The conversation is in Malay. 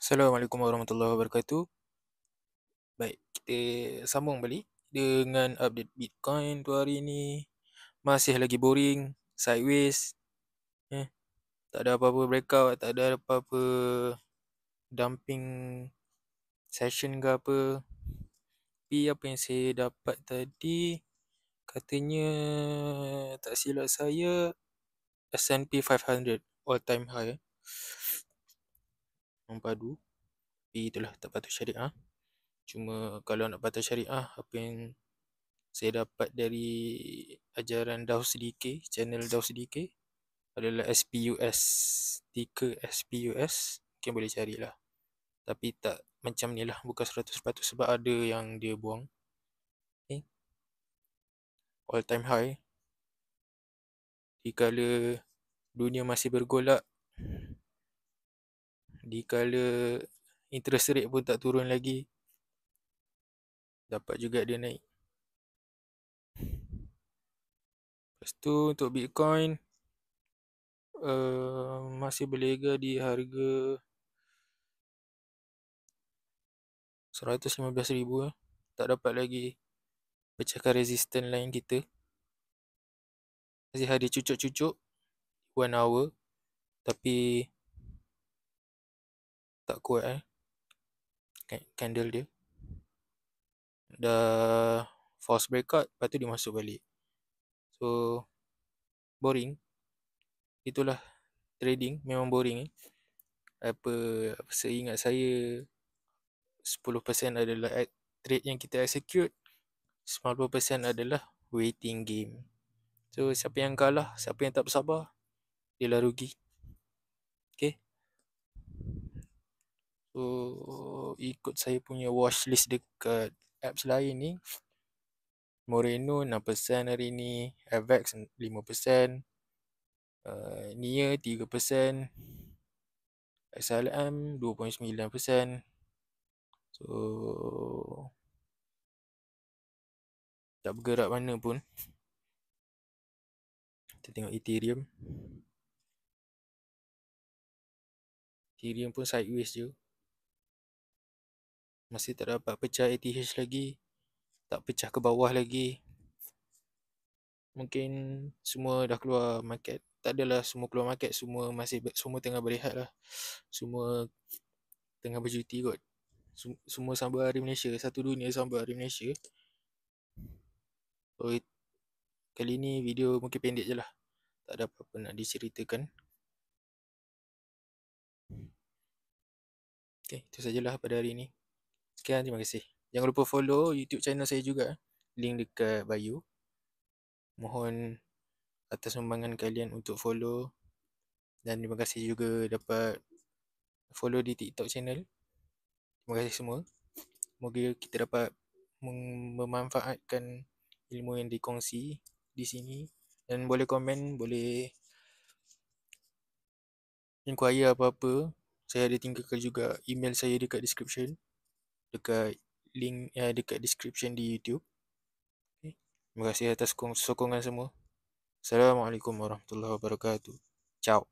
Assalamualaikum warahmatullahi wabarakatuh. Baik, kita sambung balik dengan update Bitcoin tu hari ni. Masih lagi boring, sideways. Eh, tak ada apa-apa breakout, tak ada apa-apa dumping session ke apa. Tapi apa yang saya dapat tadi, katanya tak silap saya S&P 500 all time high. Mempadu. Tapi itulah tak patut syariah. Cuma kalau nak patut syariah, apa yang saya dapat dari ajaran Daw Sedikit, channel Daw Sedikit adalah SPUS, ticker SPUS, mungkin boleh carilah. Tapi tak macam ni lah, bukan 100% sebab ada yang dia buang. Okay. All time high. Dikala dunia masih bergolak, dikala interest rate pun tak turun lagi, dapat juga dia naik. Lepas tu untuk Bitcoin, masih berlega di harga 115,000 . Tak dapat lagi pecahkan resisten lain kita. Masih ada cucuk-cucuk 1 hour, tapi tak kuat candle dia. Dah false breakout, lepas tu dia masuk balik. So boring. Itulah trading, memang boring. Apa seingat saya 10% adalah trade yang kita execute, 90% adalah waiting game. So siapa yang kalah, siapa yang tak bersabar, dia lah rugi. Okay. So ikut saya punya watch list dekat apps lain ni, Moreno 6% hari ni, Avex 5%, Nia 3%, XLM 2.9%. So tak bergerak mana pun. Kita tengok Ethereum. Ethereum pun sideways je. Masih tak dapat pecah ATH lagi. Tak pecah ke bawah lagi. Mungkin semua dah keluar market. Tak adalah semua keluar market, semua tengah berehat lah. Semua tengah bercuti kot. Semua sambut hari Malaysia. Satu dunia sambut hari Malaysia. So kali ni video mungkin pendek je lah. Tak ada apa-apa nak diceritakan. Okay, itu sajalah pada hari ni. Sekian, terima kasih. Jangan lupa follow YouTube channel saya juga. Link dekat bio. Mohon atas sumbangan kalian untuk follow. Dan terima kasih juga dapat follow di TikTok channel. Terima kasih semua. Semoga kita dapat memanfaatkan ilmu yang dikongsi di sini. Dan boleh komen, boleh inquire apa-apa. Saya ada tinggalkan juga email saya dekat description. Dekat link dekat description di YouTube. Okay. Terima kasih atas sokongan semua. Assalamualaikum warahmatullahi wabarakatuh. Ciao.